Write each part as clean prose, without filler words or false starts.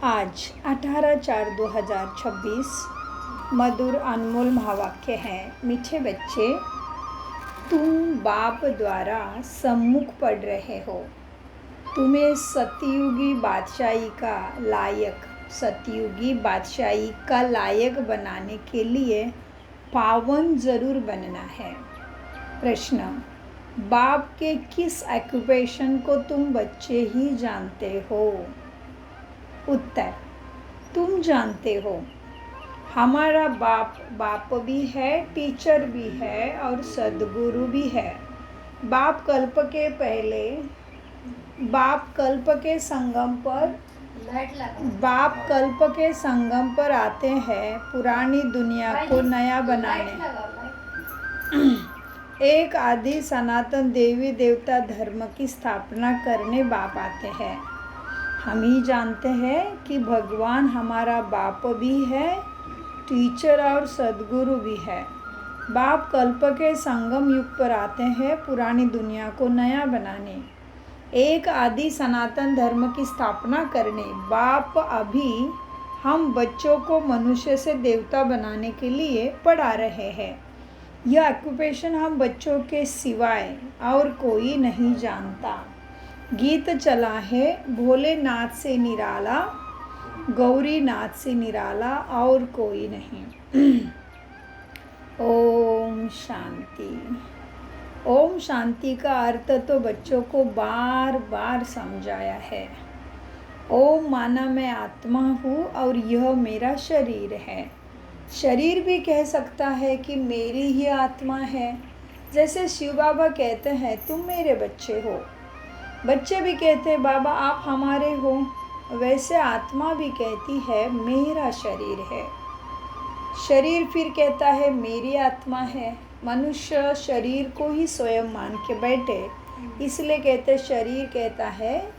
आज 18/4/2026 मधुर अनमोल महावाक्य हैं। मीठे बच्चे, तुम बाप द्वारा सम्मुख पढ़ रहे हो। तुम्हें सतयुगी बादशाही का लायक बनाने के लिए पावन जरूर बनना है। प्रश्न, बाप के किस ऑक्यूपेशन को तुम बच्चे ही जानते हो? उत्तर, तुम जानते हो। हमारा बाप भी है, टीचर भी है और सद्गुरु भी है। बाप कल्प के संगम पर आते हैं पुरानी दुनिया को नया बनाने। एक आदि सनातन देवी देवता धर्म की स्थापना करने बाप आते हैं। हम ही जानते हैं कि भगवान हमारा बाप भी है, टीचर और सद्गुरु भी है। बाप कल्प के संगम युग पर आते हैं पुरानी दुनिया को नया बनाने, एक आदि सनातन धर्म की स्थापना करने। बाप अभी हम बच्चों को मनुष्य से देवता बनाने के लिए पढ़ा रहे हैं। यह ऑक्यूपेशन हम बच्चों के सिवाय और कोई नहीं जानता। गीत चला है, भोलेनाथ से निराला, गौरीनाथ से निराला और कोई नहीं। ओम शांति। ओम शांति का अर्थ तो बच्चों को बार बार समझाया है। ओम माना मैं आत्मा हूँ और यह मेरा शरीर है। शरीर भी कह सकता है कि मेरी ही आत्मा है। जैसे शिव बाबा कहते हैं तुम मेरे बच्चे हो, बच्चे भी कहते हैं बाबा आप हमारे हो। वैसे आत्मा भी कहती है मेरा शरीर है। शरीर फिर कहता है मेरी आत्मा है। मनुष्य शरीर को ही स्वयं मान के बैठे, इसलिए कहते शरीर कहता है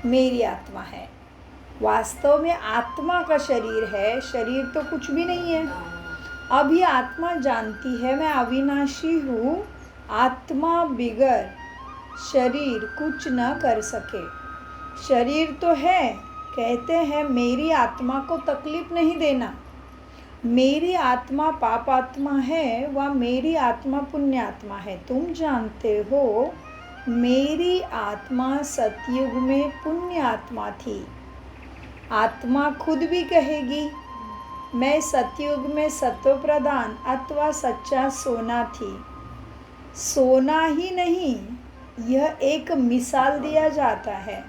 मेरी आत्मा है। वास्तव में आत्मा का शरीर है, शरीर तो कुछ भी नहीं है। अभी आत्मा जानती है मैं अविनाशी हूँ, आत्मा बिगर शरीर कुछ न कर सके। शरीर तो है, कहते हैं मेरी आत्मा को तकलीफ नहीं देना। मेरी आत्मा पाप आत्मा है, वह मेरी आत्मा पुण्य आत्मा है। तुम जानते हो मेरी आत्मा सतयुग में पुण्य आत्मा थी। आत्मा खुद भी कहेगी मैं सतयुग में सतो प्रधान अथवा सच्चा सोना थी। सोना ही नहीं, यह एक मिसाल दिया जाता है।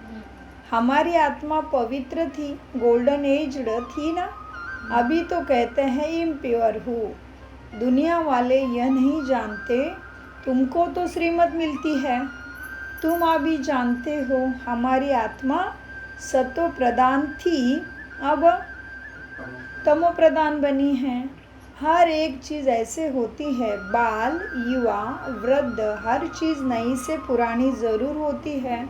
हमारी आत्मा पवित्र थी, गोल्डन एज्ड थी ना। अभी तो कहते हैं इम्प्योर हूँ। दुनिया वाले यह नहीं जानते। तुमको तो श्रीमत मिलती है, तुम अभी जानते हो हमारी आत्मा सतो प्रधान थी, अब तमो प्रधान बनी है। हर एक चीज़ ऐसे होती है, बाल युवा वृद्ध, हर चीज़ नई से पुरानी ज़रूर होती है।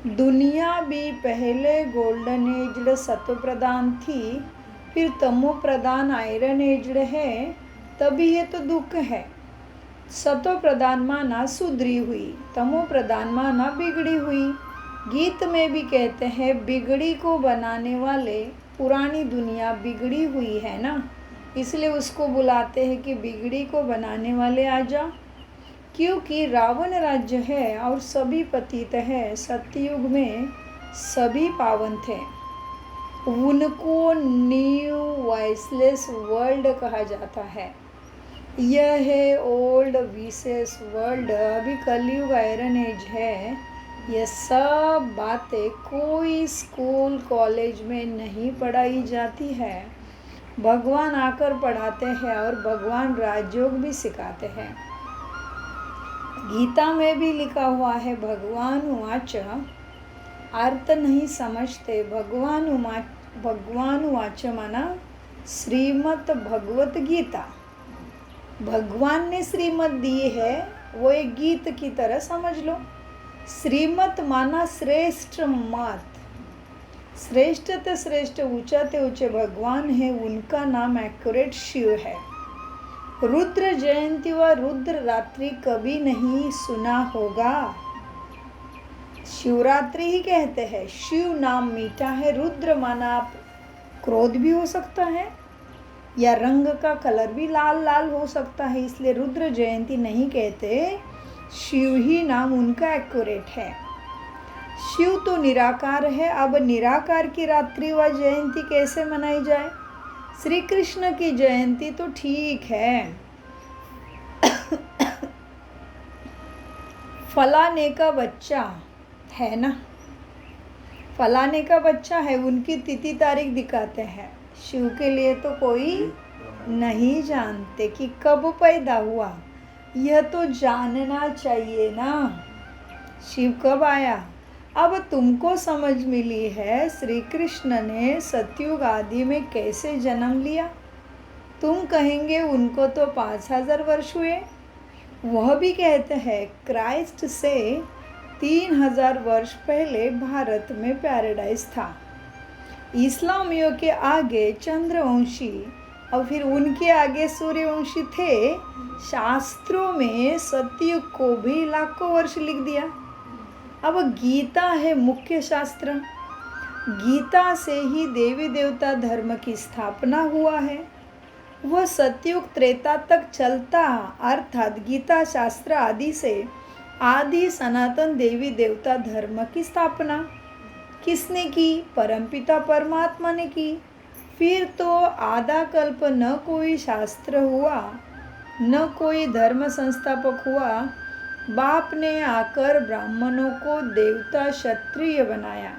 दुनिया भी पहले गोल्डन एज्ड सतो प्रधान थी, फिर तमो प्रधान आयरन एज्ड है, तभी ये तो दुख है। सतो प्रधान माना सुधरी हुई, तमो प्रधान माना बिगड़ी हुई। गीत में भी कहते हैं बिगड़ी को बनाने वाले, पुरानी दुनिया बिगड़ी हुई है ना, इसलिए उसको बुलाते हैं कि बिगड़ी को बनाने वाले आजा। क्योंकि रावण राज्य है और सभी पतित है। सत्ययुग में सभी पावन थे, उनको न्यू वॉइसलेस वर्ल्ड कहा जाता है। यह है ओल्ड विशेष वर्ल्ड। अभी कलयुग आयरन एज है। यह सब बातें कोई स्कूल कॉलेज में नहीं पढ़ाई जाती है। भगवान आकर पढ़ाते हैं और भगवान राजयोग भी सिखाते हैं। गीता में भी लिखा हुआ है भगवान उवाच, अर्थ नहीं समझते। भगवान उवाच माना श्रीमद् भगवत गीता। भगवान ने श्रीमत दी है, वो एक गीत की तरह समझ लो। श्रीमत माना श्रेष्ठ मत। श्रेष्ठ ते श्रेष्ठ, ऊंचा ते ऊंचे भगवान है, उनका नाम एक्यूरेट शिव है। रुद्र जयंती व रुद्र रात्रि कभी नहीं सुना होगा? शिवरात्रि ही कहते हैं। शिव नाम मीठा है। रुद्र माना क्रोध भी हो सकता है या रंग का कलर भी लाल लाल हो सकता है, इसलिए रुद्र जयंती नहीं कहते, शिव ही नाम उनका एक्यूरेट है। शिव तो निराकार है। अब निराकार की रात्रि व जयंती कैसे मनाई जाए? श्री कृष्ण की जयंती तो ठीक है। फलाने का बच्चा है ना, फलाने का बच्चा है, उनकी तिथि तारीख दिखाते हैं। शिव के लिए तो कोई नहीं जानते कि कब पैदा हुआ, यह तो जानना चाहिए ना, शिव कब आया। अब तुमको समझ मिली है श्री कृष्ण ने सतयुग आदि में कैसे जन्म लिया। तुम कहेंगे उनको तो 5000 वर्ष हुए। वह भी कहते हैं क्राइस्ट से 3000 वर्ष पहले भारत में पैराडाइज था। इस्लामियों के आगे चंद्रवंशी और फिर उनके आगे सूर्यवंशी थे। शास्त्रों में सतयुग को भी लाखों वर्ष लिख दिया। अब गीता है मुख्य शास्त्र। गीता से ही देवी देवता धर्म की स्थापना हुआ है। वह सतयुग त्रेता तक चलता, अर्थात गीता शास्त्र आदि से आदि सनातन देवी देवता धर्म की स्थापना किसने की? परमपिता परमात्मा ने की। फिर तो आधा कल्प न कोई शास्त्र हुआ, न कोई धर्म संस्थापक हुआ। बाप ने आकर ब्राह्मणों को देवता क्षत्रिय बनाया।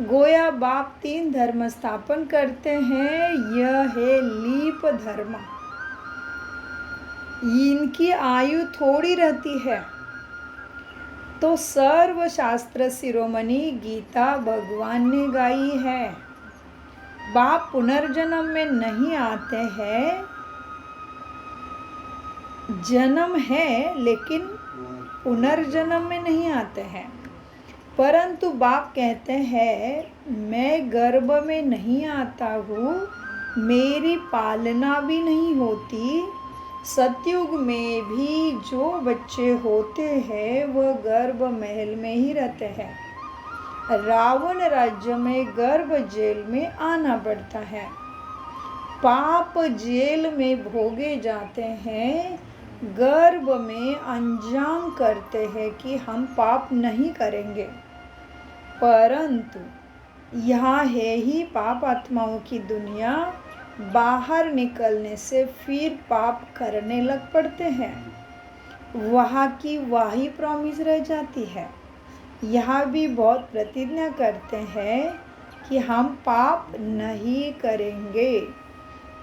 गोया बाप 3 धर्म स्थापन करते हैं। यह है लीप धर्म। इनकी आयु थोड़ी रहती है। तो सर्वशास्त्र शिरोमणि गीता भगवान ने गाई है। बाप पुनर्जन्म में नहीं आते हैं, जन्म है लेकिन पुनर्जन्म में नहीं आते हैं। परंतु बाप कहते हैं मैं गर्भ में नहीं आता हूँ, मेरी पालना भी नहीं होती। सतयुग में भी जो बच्चे होते हैं वह गर्भ महल में ही रहते हैं। रावण राज्य में गर्भ जेल में आना पड़ता है। पाप जेल में भोगे जाते हैं। गर्भ में अंजाम करते हैं कि हम पाप नहीं करेंगे, परंतु यहाँ है ही पाप आत्माओं की दुनिया। बाहर निकलने से फिर पाप करने लग पड़ते हैं। वहाँ की वही प्रॉमिस रह जाती है। यहाँ भी बहुत प्रतिज्ञा करते हैं कि हम पाप नहीं करेंगे।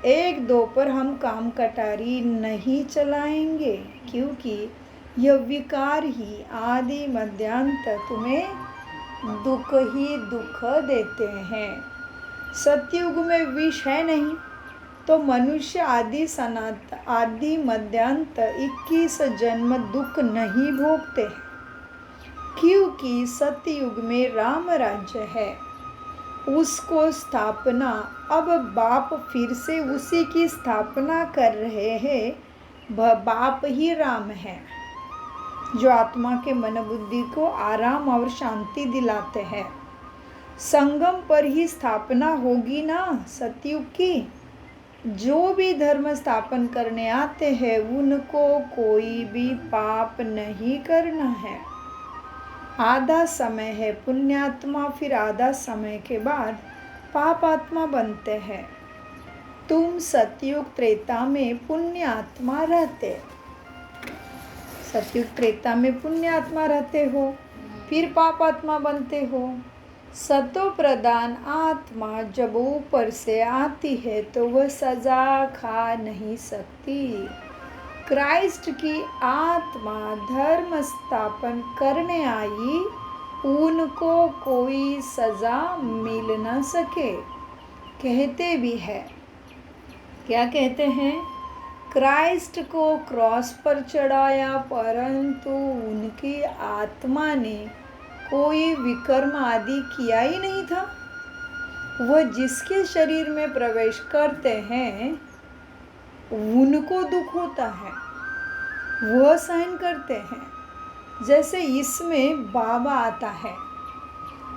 1-2 पर हम काम कटारी नहीं चलाएंगे, क्योंकि यह विकार ही आदि मध्यांत तुम्हें दुख ही दुख देते हैं। सतयुग में विष है नहीं, तो मनुष्य आदि सनात आदि मध्यांत 21 जन्म दुख नहीं भोगते, क्योंकि सतयुग में राम राज्य है, उसको स्थापना। अब बाप फिर से उसी की स्थापना कर रहे हैं। बाप ही राम है जो आत्मा के मन बुद्धि को आराम और शांति दिलाते हैं। संगम पर ही स्थापना होगी ना सतयुग की। जो भी धर्म स्थापन करने आते हैं उनको कोई भी पाप नहीं करना है। आधा समय है पुण्यात्मा, फिर आधा समय के बाद पाप आत्मा बनते हैं। तुम सतयुग त्रेता में पुण्यात्मा रहते, सतयुग त्रेता में पुण्यात्मा रहते हो, फिर पाप आत्मा बनते हो। सतो प्रधान आत्मा जब ऊपर से आती है तो वह सजा खा नहीं सकती। क्राइस्ट की आत्मा धर्म स्थापन करने आई, उनको कोई सजा मिल न सके। कहते भी है, क्या कहते हैं? क्राइस्ट को क्रॉस पर चढ़ाया, परंतु उनकी आत्मा ने कोई विकर्म आदि किया ही नहीं था। वह जिसके शरीर में प्रवेश करते हैं उनको दुख होता है, वह सहन करते हैं। जैसे इसमें बाबा आता है,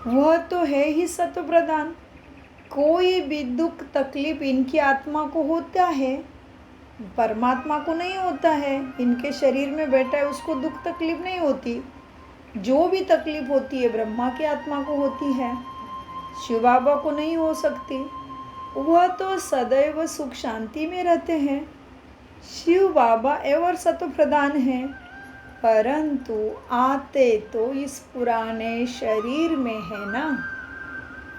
वह तो है ही सत्व प्रधान। कोई भी दुख तकलीफ इनकी आत्मा को होता है, परमात्मा को नहीं होता है। इनके शरीर में बैठा है उसको दुख तकलीफ नहीं होती। जो भी तकलीफ होती है ब्रह्मा की आत्मा को होती है, शिव बाबा को नहीं हो सकती। वह तो सदैव सुख शांति में रहते हैं। शिव बाबा एवर सत्व प्रधान हैं, परंतु आते तो इस पुराने शरीर में है ना।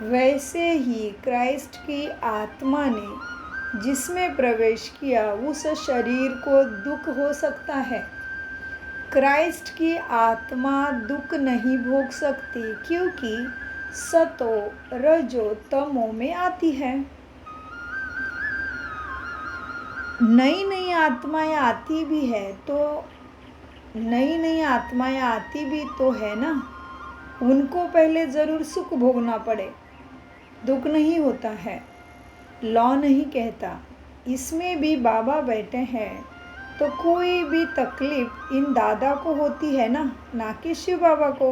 वैसे ही क्राइस्ट की आत्मा ने जिसमें प्रवेश किया उस शरीर को दुख हो सकता है। क्राइस्ट की आत्मा दुख नहीं भोग सकती, क्योंकि सतो रजो तमो में आती है। नई नई आत्माएं आती भी है तो है ना, उनको पहले ज़रूर सुख भोगना पड़े, दुख नहीं होता है। लॉ नहीं कहता। इसमें भी बाबा बैठे हैं तो कोई भी तकलीफ इन दादा को होती है ना कि शिव बाबा को।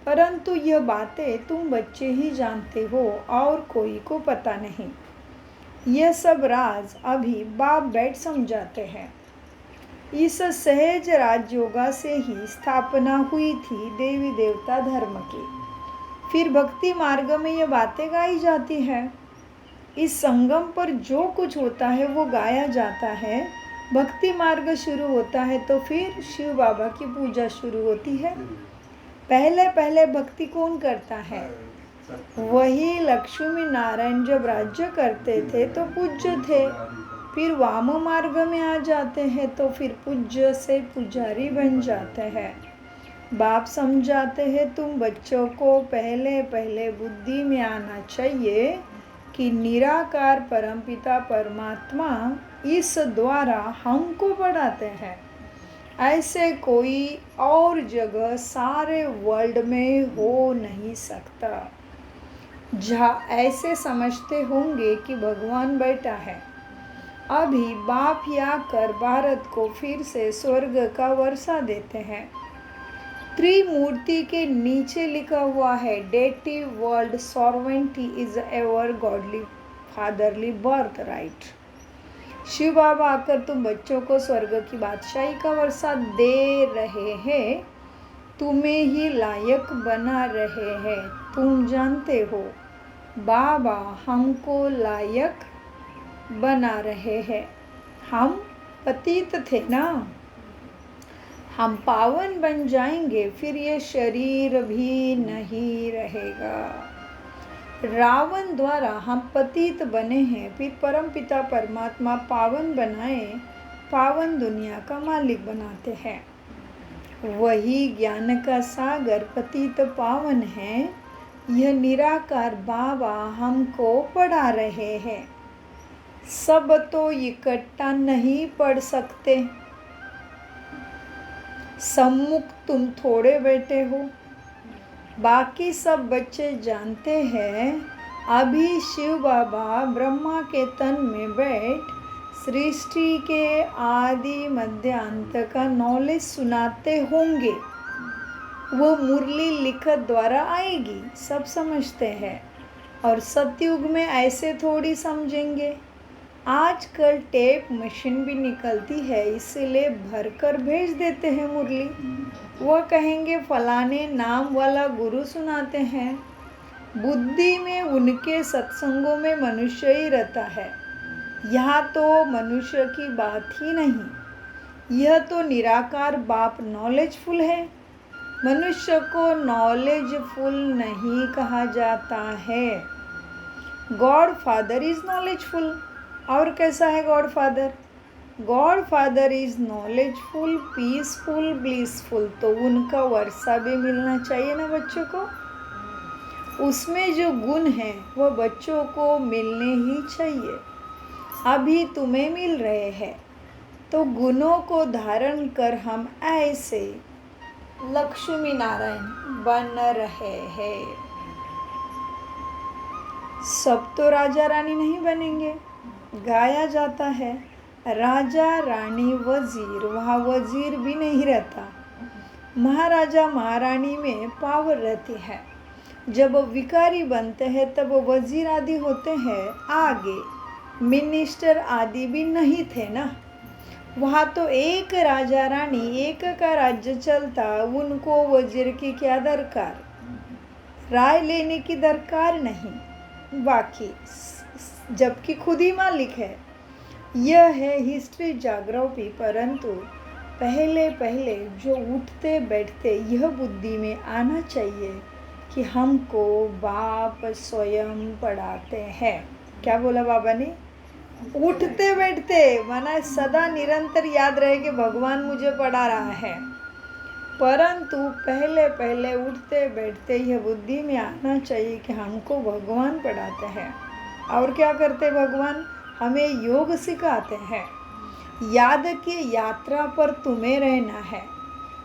परंतु यह बातें तुम बच्चे ही जानते हो और कोई को पता नहीं। यह सब राज अभी बाप बैठ समझाते हैं। इस सहज राजयोगा से ही स्थापना हुई थी देवी देवता धर्म की। फिर भक्ति मार्ग में यह बातें गाई जाती है। इस संगम पर जो कुछ होता है वो गाया जाता है। भक्ति मार्ग शुरू होता है तो फिर शिव बाबा की पूजा शुरू होती है। पहले पहले भक्ति कौन करता है? वही लक्ष्मी नारायण जब राज्य करते थे तो पूज्य थे। फिर वाम मार्ग में आ जाते हैं तो फिर पूज्य से पुजारी बन जाते हैं। बाप समझाते हैं तुम बच्चों को पहले पहले बुद्धि में आना चाहिए कि निराकार परमपिता परमात्मा इस द्वारा हमको पढ़ाते हैं। ऐसे कोई और जगह सारे वर्ल्ड में हो नहीं सकता जहाँ ऐसे समझते होंगे कि भगवान बैठा है। अभी बाप या कर भारत को फिर से स्वर्ग का वर्षा देते हैं। त्रिमूर्ति के नीचे लिखा हुआ है deity world sovereignty is ever godly fatherly birth right. Shiv Baba आकर तुम बच्चों को स्वर्ग की बादशाही का वर्षा दे रहे हैं, तुम्हें ही लायक बना रहे हैं। तुम जानते हो बाबा हमको लायक बना रहे हैं। हम पतित थे ना, हम पावन बन जाएंगे, फिर ये शरीर भी नहीं रहेगा। रावण द्वारा हम पतित बने हैं, फिर परमपिता परमात्मा पावन बनाए, पावन दुनिया का मालिक बनाते हैं। वही ज्ञान का सागर पतित पावन है। यह निराकार बाबा हमको पढ़ा रहे हैं। सब तो इकट्ठा नहीं पढ़ सकते। सम्मुख तुम थोड़े बैठे हो, बाकी सब बच्चे जानते हैं। अभी शिव बाबा ब्रह्मा के तन में बैठ सृष्टि के आदि मध्य अंत का नॉलेज सुनाते होंगे। वो मुरली लिखत द्वारा आएगी, सब समझते हैं। और सतयुग में ऐसे थोड़ी समझेंगे। आजकल टेप मशीन भी निकलती है, इसलिए भरकर भेज देते हैं मुरली। वह कहेंगे फलाने नाम वाला गुरु सुनाते हैं। बुद्धि में उनके सत्संगों में मनुष्य ही रहता है। यहाँ तो मनुष्य की बात ही नहीं। यह तो निराकार बाप नॉलेजफुल है। मनुष्य को नॉलेजफुल नहीं कहा जाता है। God father is knowledgeful. और कैसा है God father? God father is knowledgeful, peaceful, blissful. तो उनका वर्षा भी मिलना चाहिए ना बच्चों को। उसमें जो गुण है वह बच्चों को मिलने ही चाहिए। अभी तुम्हें मिल रहे हैं तो गुणों को धारण कर हम ऐसे लक्ष्मी नारायण बन रहे हैं। सब तो राजा रानी नहीं बनेंगे। गाया जाता है राजा रानी वजीर, वहाँ वजीर भी नहीं रहता। महाराजा महारानी में पावर रहती है। जब विकारी बनते हैं तब वजीर आदि होते हैं, आगे मिनिस्टर आदि भी नहीं थे ना। वहाँ तो एक राजा रानी, एक का राज्य चलता, उनको वजीर की क्या दरकार, राय लेने की दरकार नहीं, बाकी जबकि खुद ही मालिक है। यह है हिस्ट्री जाग्रफी। परंतु पहले पहले जो उठते बैठते यह बुद्धि में आना चाहिए कि हमको बाप स्वयं पढ़ाते हैं। क्या बोला बाबा ने? उठते बैठते, माना सदा निरंतर याद रहे कि भगवान मुझे पढ़ा रहा है। परंतु पहले पहले उठते बैठते यह बुद्धि में आना चाहिए कि हमको भगवान पढ़ाते हैं। और क्या करते भगवान? हमें योग सिखाते हैं। याद की यात्रा पर तुम्हें रहना है।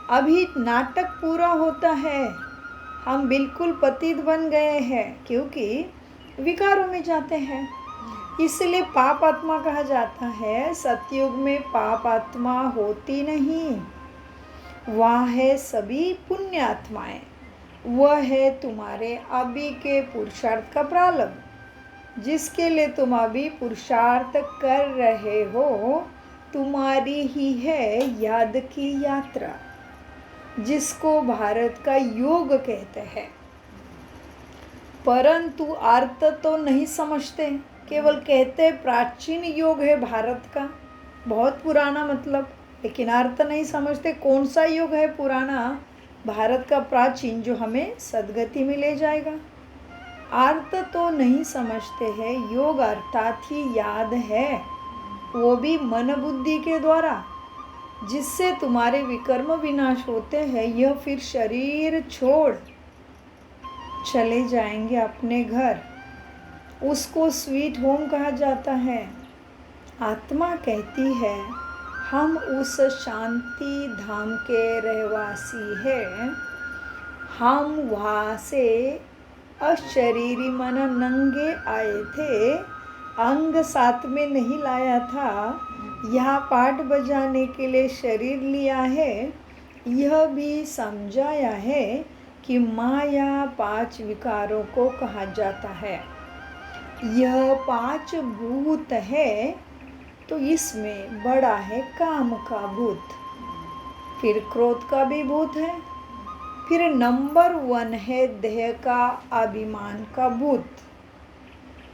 अभी नाटक पूरा होता है, हम बिल्कुल पतित बन गए हैं क्योंकि विकारों में जाते हैं, इसलिए पाप आत्मा कहा जाता है। सतयुग में पाप आत्मा होती नहीं, वह है सभी पुण्य आत्माएं। वह है तुम्हारे अभी के पुरुषार्थ का प्रारंभ, जिसके लिए तुम अभी पुरुषार्थ कर रहे हो। तुम्हारी ही है याद की यात्रा, जिसको भारत का योग कहते हैं। परंतु अर्थ तो नहीं समझते, केवल कहते प्राचीन योग है भारत का, बहुत पुराना मतलब, लेकिन अर्थ नहीं समझते कौन सा योग है पुराना भारत का प्राचीन जो हमें सद्गति में ले जाएगा। अर्थ तो नहीं समझते हैं। योग अर्थात ही याद है, वो भी मन बुद्धि के द्वारा, जिससे तुम्हारे विकर्म विनाश होते हैं। यह फिर शरीर छोड़ चले जाएंगे अपने घर, उसको स्वीट होम कहा जाता है। आत्मा कहती है हम उस शांति धाम के रहवासी हैं। हम वहाँ से अशरीरी मन नंगे आए थे, अंग साथ में नहीं लाया था। यहाँ पाठ बजाने के लिए शरीर लिया है। यह भी समझाया है कि माया 5 विकारों को कहा जाता है। यह 5 भूत है, तो इसमें बड़ा है काम का भूत, फिर क्रोध का भी भूत है, फिर नंबर 1 है देह का अभिमान का भूत।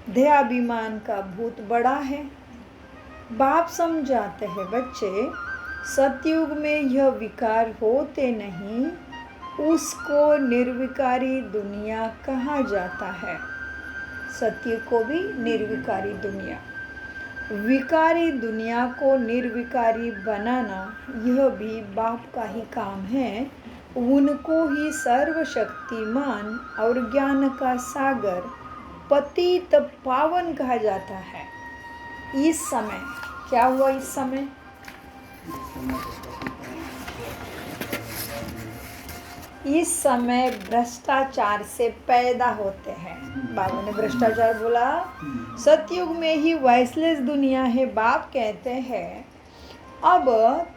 देह अभिमान का भूत बड़ा है। बाप समझाते हैं बच्चे, सतयुग में यह विकार होते नहीं, उसको निर्विकारी दुनिया कहा जाता है। सतयुग को भी निर्विकारी दुनिया। विकारी दुनिया को निर्विकारी बनाना यह भी बाप का ही काम है। उनको ही सर्वशक्तिमान और ज्ञान का सागर पतित पावन कहा जाता है। इस समय क्या हुआ? इस समय भ्रष्टाचार से पैदा होते हैं। बाबा ने भ्रष्टाचार बोला। सतयुग में ही वॉइसलेस दुनिया है। बाप कहते हैं अब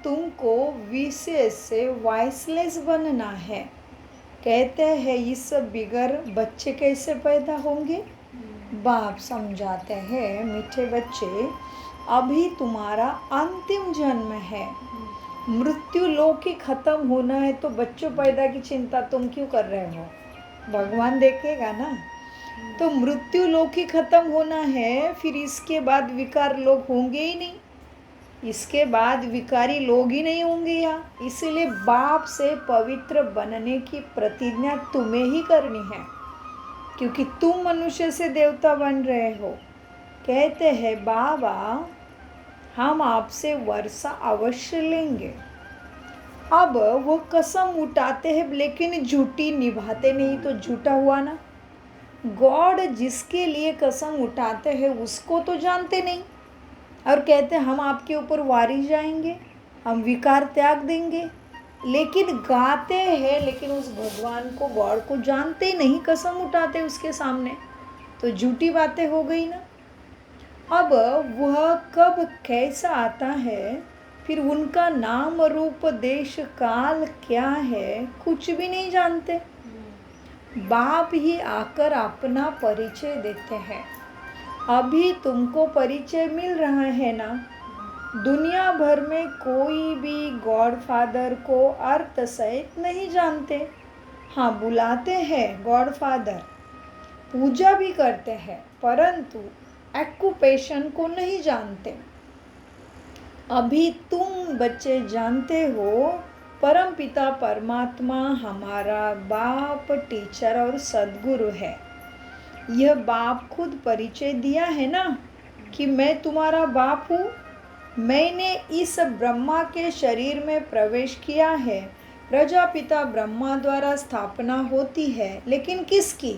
तुमको विशेष से वॉइसलेस बनना है। कहते हैं इस बिगर बच्चे कैसे पैदा होंगे? बाप समझाते हैं मीठे बच्चे, अभी तुम्हारा अंतिम जन्म है। मृत्यु लोकी खत्म होना है तो बच्चों पैदा की चिंता तुम क्यों कर रहे हो? भगवान देखेगा ना। तो मृत्यु लोकी खत्म होना है, फिर इसके बाद विकार लोग होंगे ही नहीं, इसके बाद विकारी लोग ही नहीं होंगे यहाँ। इसीलिए बाप से पवित्र बनने की प्रतिज्ञा तुम्हें ही करनी है, क्योंकि तुम मनुष्य से देवता बन रहे हो। कहते हैं बाबा हम आपसे वर्षा अवश्य लेंगे। अब वो कसम उठाते हैं लेकिन झूठी निभाते नहीं, तो झूठा हुआ ना। गॉड जिसके लिए कसम उठाते हैं उसको तो जानते नहीं, और कहते हैं हम आपके ऊपर वारी जाएंगे, हम विकार त्याग देंगे, लेकिन गाते हैं, लेकिन उस भगवान को गॉड को जानते नहीं, कसम उठाते उसके सामने, तो झूठी बातें हो गई ना। अब वह कब कैसा आता है फिर उनका नाम रूप देश काल क्या है कुछ भी नहीं जानते। बाप ही आकर अपना परिचय देते हैं। अभी तुमको परिचय मिल रहा है ना। दुनिया भर में कोई भी गॉडफादर को अर्थ सहित नहीं जानते। हाँ, बुलाते हैं गॉडफादर, पूजा भी करते हैं, परंतु ऑक्यूपेशन को नहीं जानते। अभी तुम बच्चे जानते हो परम पिता परमात्मा हमारा बाप, टीचर और सद्गुरु है। यह बाप खुद परिचय दिया है ना कि मैं तुम्हारा बाप हूँ। मैंने इस ब्रह्मा के शरीर में प्रवेश किया है। प्रजापिता ब्रह्मा द्वारा स्थापना होती है, लेकिन किसकी?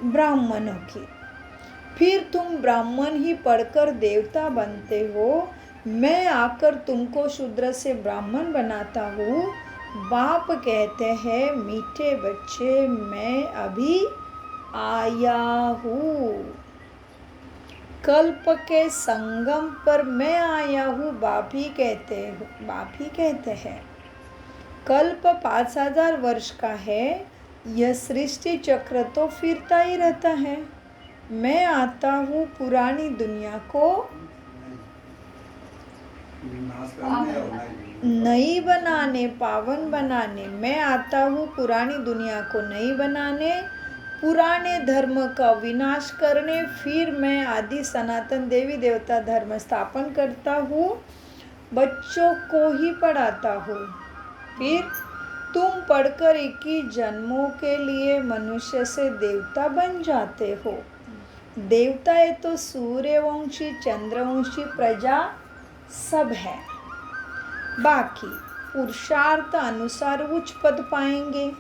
ब्राह्मणों की। फिर तुम ब्राह्मण ही पढ़कर देवता बनते हो। मैं आकर तुमको शूद्र से ब्राह्मण बनाता हूँ। बाप कहते हैं, मीठे बच्चे मैं अभी आया हूँ। कल्प के संगम पर मैं आया हूँ, बाप ही कहते हैं। कल्प 5000 वर्ष का है। यह सृष्टि चक्र तो फिरता ही रहता है। मैं आता हूँ पुरानी दुनिया को नई बनाने, पावन बनाने। मैं आता हूँ पुरानी दुनिया को नई बनाने, पुराने धर्म का विनाश करने। फिर मैं आदि सनातन देवी देवता धर्म स्थापन करता हूँ, बच्चों को ही पढ़ाता हूँ। फिर तुम पढ़कर 21 जन्मों के लिए मनुष्य से देवता बन जाते हो। देवता है तो सूर्यवंशी, चंद्रवंशी प्रजा सब है। बाकी पुरुषार्थ अनुसार उच्च पद पाएंगे।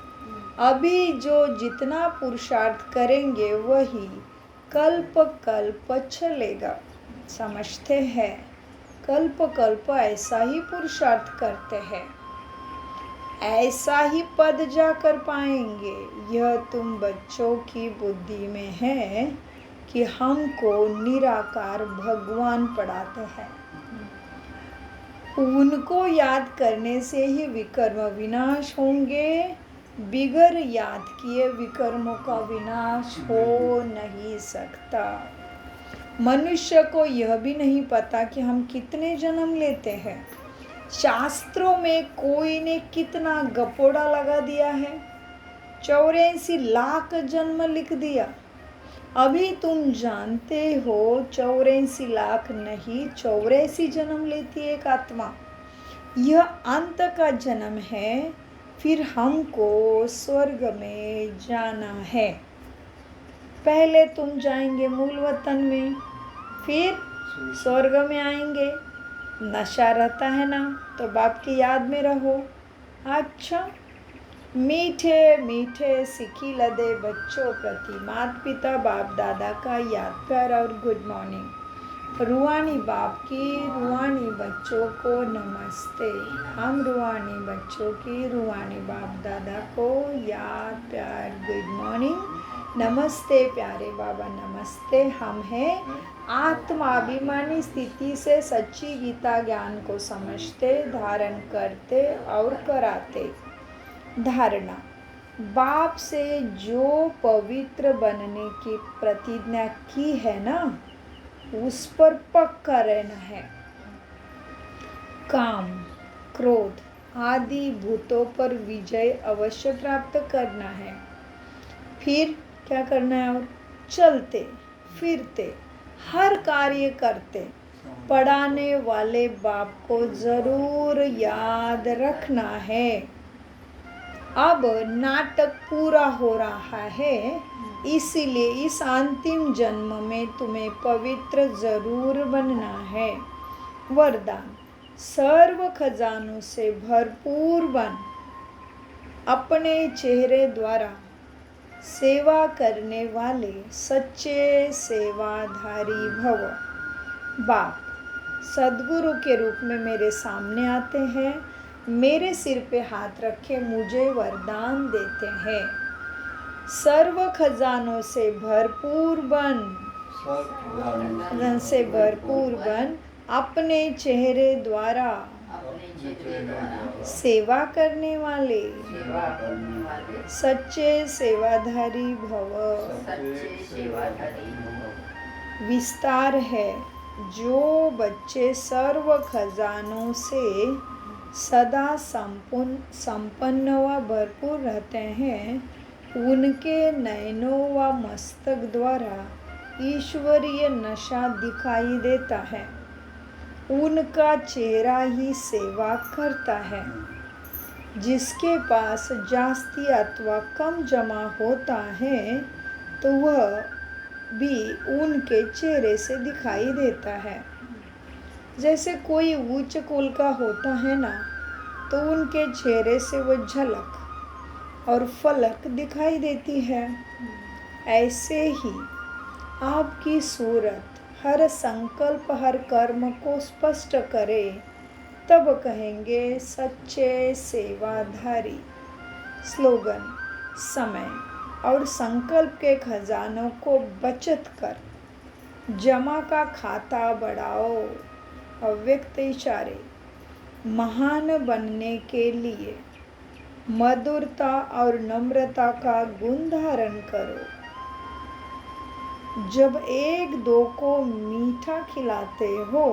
अभी जो जितना पुरुषार्थ करेंगे वही कल्प कल्प चलेगा। समझते हैं? कल्प कल्प ऐसा ही पुरुषार्थ करते हैं, ऐसा ही पद जाकर पाएंगे। यह तुम बच्चों की बुद्धि में है कि हमको निराकार भगवान पढ़ाते हैं। उनको याद करने से ही विकर्म विनाश होंगे। बिगर याद किए विकर्मों का विनाश हो नहीं सकता। मनुष्य को यह भी नहीं पता कि हम कितने जन्म लेते हैं। शास्त्रों में कोई ने कितना गपोड़ा लगा दिया है, 84 लाख जन्म लिख दिया। अभी तुम जानते हो 84 लाख नहीं, 84 जन्म लेती है एक आत्मा। यह अंत का जन्म है। फिर हमको स्वर्ग में जाना है। पहले तुम जाएंगे मूल वतन में, फिर स्वर्ग में आएंगे। नशा रहता है ना, तो बाप की याद में रहो। अच्छा, मीठे मीठे सिकी लदे बच्चों प्रति माता पिता बाप दादा का याद प्यार और गुड मॉर्निंग। रुआनी बाप की रुआनी बच्चों को नमस्ते। हम रुआनी बच्चों की रुआनी बाप दादा को याद प्यार गुड मॉर्निंग। नमस्ते प्यारे बाबा, नमस्ते। हम हैं आत्माभिमानी स्थिति से सच्ची गीता ज्ञान को समझते, धारण करते और कराते। धारणा, बाप से जो पवित्र बनने की प्रतिज्ञा की है ना, उस पर पक्का रहना है। काम, क्रोध आदि भूतों पर विजय अवश्य प्राप्त करना है। फिर क्या करना है? और चलते फिरते हर कार्य करते पढ़ाने वाले बाप को जरूर याद रखना है। अब नाटक पूरा हो रहा है, इसीलिए इस अंतिम जन्म में तुम्हें पवित्र जरूर बनना है। वरदान, सर्व खजानों से भरपूर बन, अपने चेहरे द्वारा सेवा करने वाले सच्चे सेवाधारी भव। बाप सद्गुरु के रूप में मेरे सामने आते हैं, मेरे सिर पे हाथ रखे मुझे वरदान देते हैं। सर्व खजानों से भरपूर बन, अपने चेहरे द्वारा सेवा करने वाले सच्चे सेवाधारी भव। विस्तार है, जो बच्चे सर्व खजानों से सदा संपन्न व भरपूर रहते हैं, उनके नयनों व मस्तक द्वारा ईश्वरीय नशा दिखाई देता है। उनका चेहरा ही सेवा करता है। जिसके पास जास्ती अथवा कम जमा होता है, तो वह भी उनके चेहरे से दिखाई देता है। जैसे कोई उच्च कुल का होता है ना, तो उनके चेहरे से वह झलक और फलक दिखाई देती है। ऐसे ही आपकी सूरत हर संकल्प, हर कर्म को स्पष्ट करे, तब कहेंगे सच्चे सेवाधारी। स्लोगन: समय और संकल्प के खजानों को बचत कर जमा का खाता बढ़ाओ। अव्यक्त इशारे: महान बनने के लिए मधुरता और नम्रता का गुण धारण करो। जब एक दो को मीठा खिलाते हो,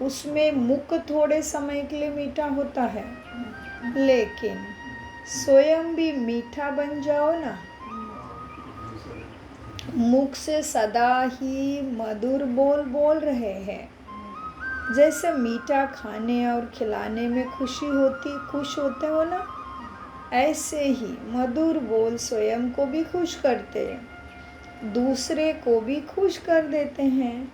उसमें मुख थोड़े समय के लिए मीठा होता है, लेकिन स्वयं भी मीठा बन जाओ ना। मुख से सदा ही मधुर बोल बोल रहे हैं। जैसे मीठा खाने और खिलाने में खुश होते हो ना, ऐसे ही मधुर बोल स्वयं को भी खुश करते हैं, दूसरे को भी खुश कर देते हैं।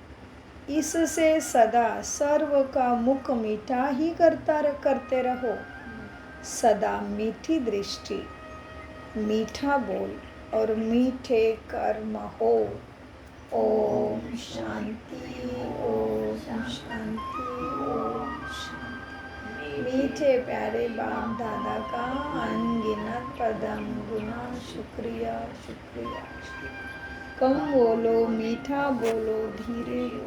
इससे सदा सर्व का मुख मीठा ही करते रहो। सदा मीठी दृष्टि, मीठा बोल और मीठे कर्म हो। ओम शांति, ओम शांति, ओम शांति। मीठे प्यारे बाप दादा का अनगिनत पदम गुना शुक्रिया शुक्रिया। कम बोलो, मीठा बोलो, धीरे बोलो।